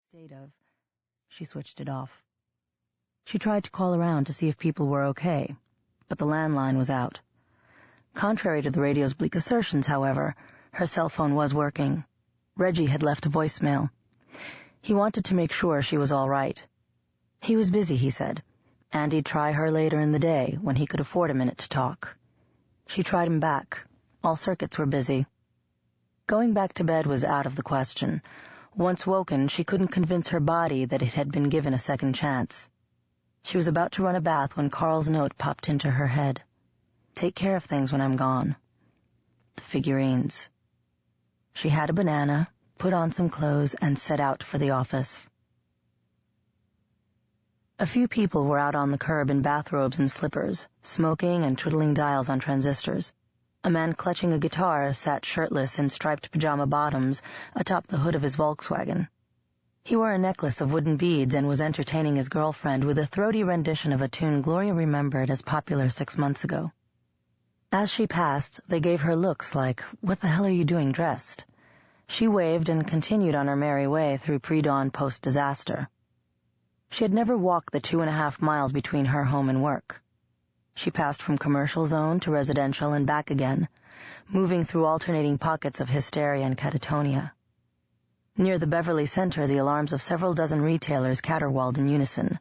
state of, she switched it off. She tried to call around to see if people were okay, but the landline was out. Contrary to the radio's bleak assertions, however, her cell phone was working. Reggie had left a voicemail. He wanted to make sure she was all right. He was busy, he said, and he'd try her later in the day when he could afford a minute to talk. She tried him back. All circuits were busy. Going back to bed was out of the question. Once woken, she couldn't convince her body that it had been given a second chance. She was about to run a bath when Carl's note popped into her head. Take care of things when I'm gone. The figurines. She had a banana, put on some clothes, and set out for the office. A few people were out on the curb in bathrobes and slippers, smoking and twiddling dials on transistors. A man clutching a guitar sat shirtless in striped pajama bottoms atop the hood of his Volkswagen. He wore a necklace of wooden beads and was entertaining his girlfriend with a throaty rendition of a tune Gloria remembered as popular 6 months ago. As she passed, they gave her looks like, "What the hell are you doing dressed?" She waved and continued on her merry way through pre-dawn post-disaster. She had never walked the 2.5 miles between her home and work. She passed from commercial zone to residential and back again, moving through alternating pockets of hysteria and catatonia. Near the Beverly Center, the alarms of several dozen retailers caterwauled in unison.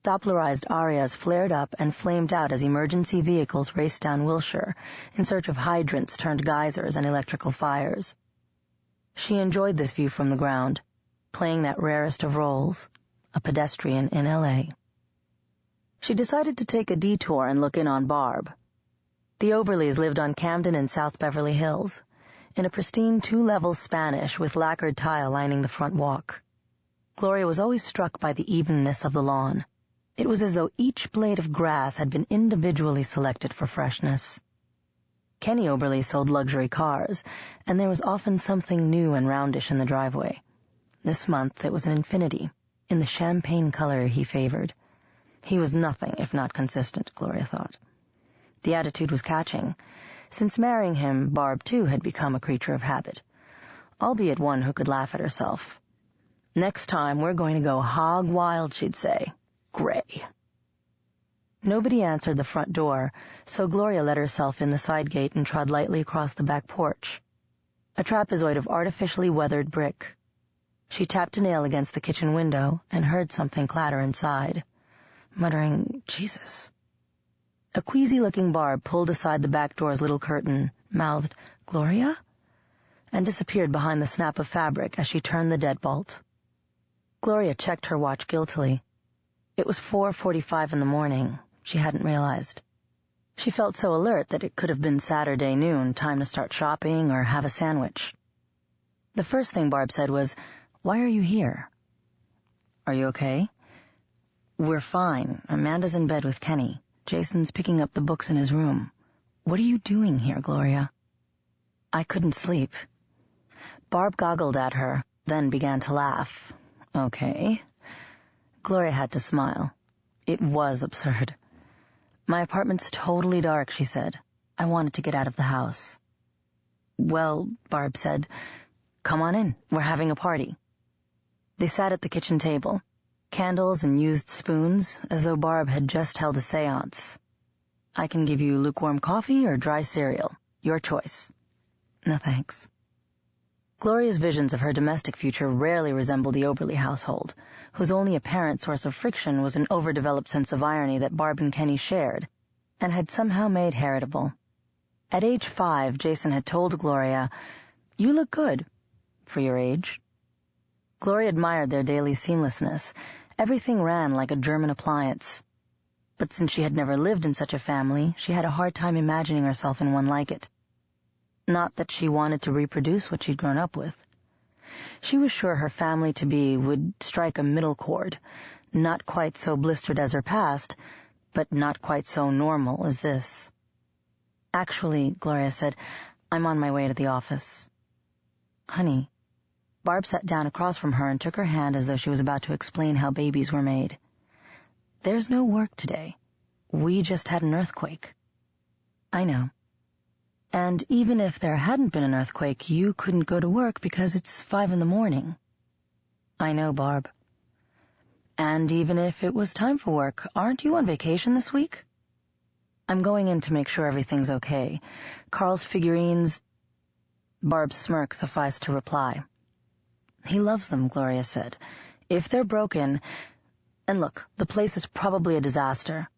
Dopplerized arias flared up and flamed out as emergency vehicles raced down Wilshire in search of hydrants turned geysers and electrical fires. She enjoyed this view from the ground, playing that rarest of roles, a pedestrian in L.A. She decided to take a detour and look in on Barb. The Oberleys lived on Camden and South Beverly Hills, in a pristine 2-level Spanish with lacquered tile lining the front walk. Gloria was always struck by the evenness of the lawn. It was as though each blade of grass had been individually selected for freshness. Kenny Oberly sold luxury cars, and there was often something new and roundish in the driveway. This month it was an Infiniti, in the champagne color he favored. He was nothing if not consistent, Gloria thought. The attitude was catching. Since marrying him, Barb, too, had become a creature of habit, albeit one who could laugh at herself. "Next time we're going to go hog wild," she'd say. "Gray." Nobody answered the front door, so Gloria let herself in the side gate and trod lightly across the back porch. A trapezoid of artificially weathered brick. She tapped a nail against the kitchen window and heard something clatter inside, muttering, "Jesus." A queasy-looking Barb pulled aside the back door's little curtain, mouthed, "Gloria?" and disappeared behind the snap of fabric as she turned the deadbolt. Gloria checked her watch guiltily. It was 4:45 in the morning. She hadn't realized. She felt so alert that it could have been Saturday noon, time to start shopping or have a sandwich. The first thing Barb said was, "Why are you here?" "Are you okay?" "We're fine. Amanda's in bed with Kenny. Jason's picking up the books in his room." "What are you doing here, Gloria?" "I couldn't sleep." Barb goggled at her, then began to laugh. "Okay." Gloria had to smile. It was absurd. "My apartment's totally dark," she said. "I wanted to get out of the house." "Well," Barb said, "come on in. We're having a party." They sat at the kitchen table. Candles and used spoons, as though Barb had just held a seance. "I can give you lukewarm coffee or dry cereal. Your choice." "No, thanks." Gloria's visions of her domestic future rarely resembled the Oberly household, whose only apparent source of friction was an overdeveloped sense of irony that Barb and Kenny shared, and had somehow made heritable. At age 5, Jason had told Gloria, "You look good for your age." Gloria admired their daily seamlessness. Everything ran like a German appliance. But since she had never lived in such a family, she had a hard time imagining herself in one like it. Not that she wanted to reproduce what she'd grown up with. She was sure her family-to-be would strike a middle chord, not quite so blistered as her past, but not quite so normal as this. "Actually," Gloria said, "I'm on my way to the office." "Honey." Barb sat down across from her and took her hand as though she was about to explain how babies were made. "There's no work today. We just had an earthquake." "I know." And even if there hadn't been an earthquake, you couldn't go to work because it's 5 in the morning. I know, Barb. And even if it was time for work, aren't you on vacation this week? I'm going in to make sure everything's okay. Carl's figurines... Barb's smirk sufficed to reply. He loves them, Gloria said. If they're broken... And look, the place is probably a disaster.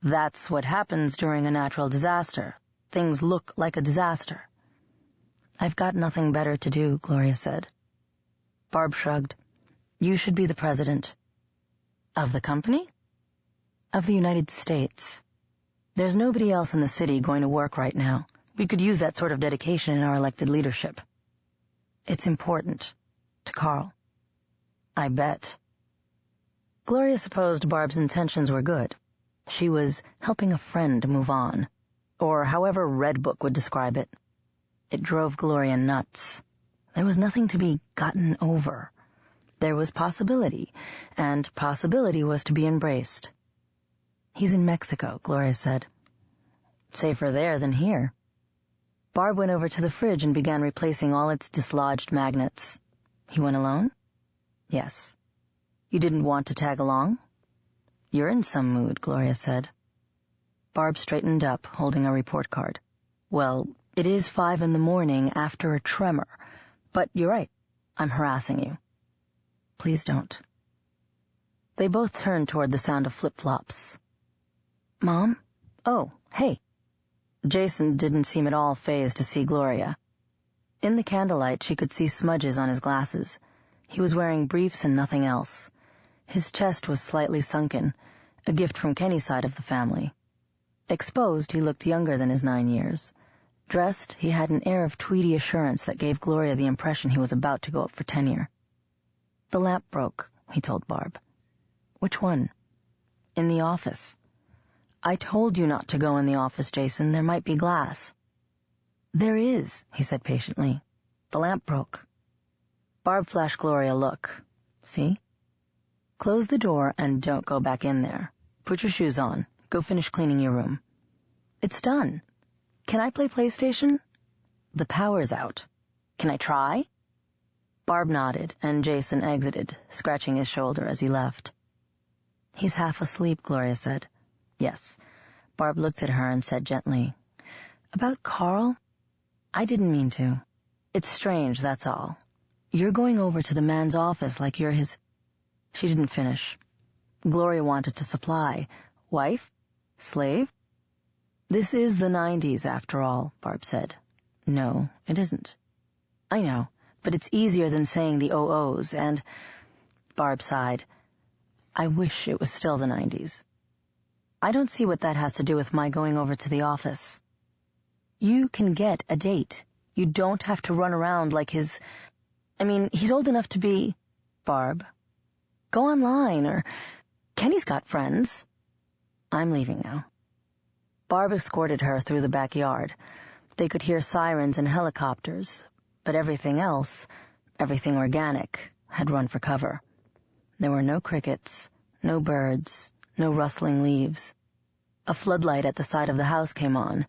That's what happens during a natural disaster. Things look like a disaster. I've got nothing better to do, Gloria said. Barb shrugged. You should be the president. Of the company? Of the United States. There's nobody else in the city going to work right now. We could use that sort of dedication in our elected leadership. It's important. To Carl. I bet. Gloria supposed Barb's intentions were good. She was helping a friend move on, or however Red Book would describe it. It drove Gloria nuts. There was nothing to be gotten over. There was possibility, and possibility was to be embraced. He's in Mexico, Gloria said. Safer there than here. Barb went over to the fridge and began replacing all its dislodged magnets. He went alone? Yes. You didn't want to tag along? You're in some mood, Gloria said. Barb straightened up, holding a report card. Well, it is 5 a.m. after a tremor, but you're right. I'm harassing you. Please don't. They both turned toward the sound of flip-flops. Mom? Oh, hey. Jason didn't seem at all fazed to see Gloria. In the candlelight, she could see smudges on his glasses. He was wearing briefs and nothing else. His chest was slightly sunken, a gift from Kenny's side of the family. Exposed, he looked younger than his 9 years. Dressed, he had an air of tweedy assurance that gave Gloria the impression he was about to go up for tenure. The lamp broke, he told Barb. Which one? In the office. I told you not to go in the office, Jason. There might be glass. There is, he said patiently. The lamp broke. Barb flashed Gloria a look. See? Close the door and don't go back in there. Put your shoes on. Go finish cleaning your room. It's done. Can I play PlayStation? The power's out. Can I try? Barb nodded, and Jason exited, scratching his shoulder as he left. He's half asleep, Gloria said. Yes. Barb looked at her and said gently, About Carl? I didn't mean to. It's strange, that's all. You're going over to the man's office like you're his... She didn't finish. Gloria wanted to supply. Wife? Slave? This is the 90s, after all, Barb said. No, it isn't. I know, but it's easier than saying the OOs, and... Barb sighed. I wish it was still the 90s. I don't see what that has to do with my going over to the office. You can get a date. You don't have to run around like his... he's old enough to be... Barb. Go online, or... Kenny's got friends. I'm leaving now. Barb escorted her through the backyard. They could hear sirens and helicopters, but everything else, everything organic, had run for cover. There were no crickets, no birds, no rustling leaves. A floodlight at the side of the house came on.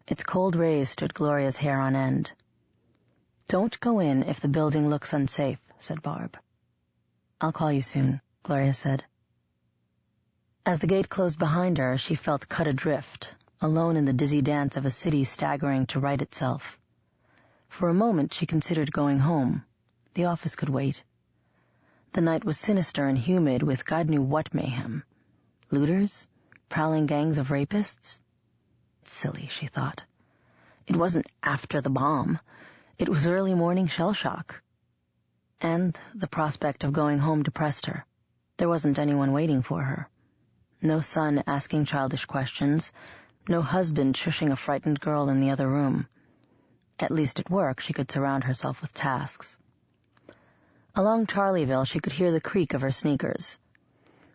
Its cold rays stood Gloria's hair on end. Don't go in if the building looks unsafe, said Barb. I'll call you soon, Gloria said. As the gate closed behind her, she felt cut adrift, alone in the dizzy dance of a city staggering to right itself. For a moment she considered going home. The office could wait. The night was sinister and humid with God knew what mayhem. Looters? Prowling gangs of rapists? Silly, she thought. It wasn't after the bomb. It was early morning shell shock. And the prospect of going home depressed her. There wasn't anyone waiting for her. No son asking childish questions, no husband shushing a frightened girl in the other room. At least at work she could surround herself with tasks. Along Charlieville she could hear the creak of her sneakers.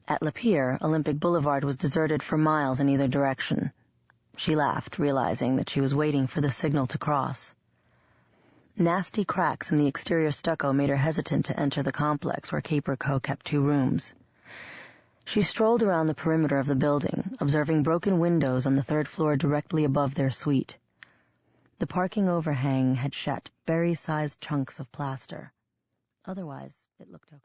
At Lapeer, Olympic Boulevard was deserted for miles in either direction. She laughed, realizing that she was waiting for the signal to cross. Nasty cracks in the exterior stucco made her hesitant to enter the complex where Caper Co. kept 2 rooms. She strolled around the perimeter of the building, observing broken windows on the 3rd floor directly above their suite. The parking overhang had shed berry-sized chunks of plaster. Otherwise, it looked okay.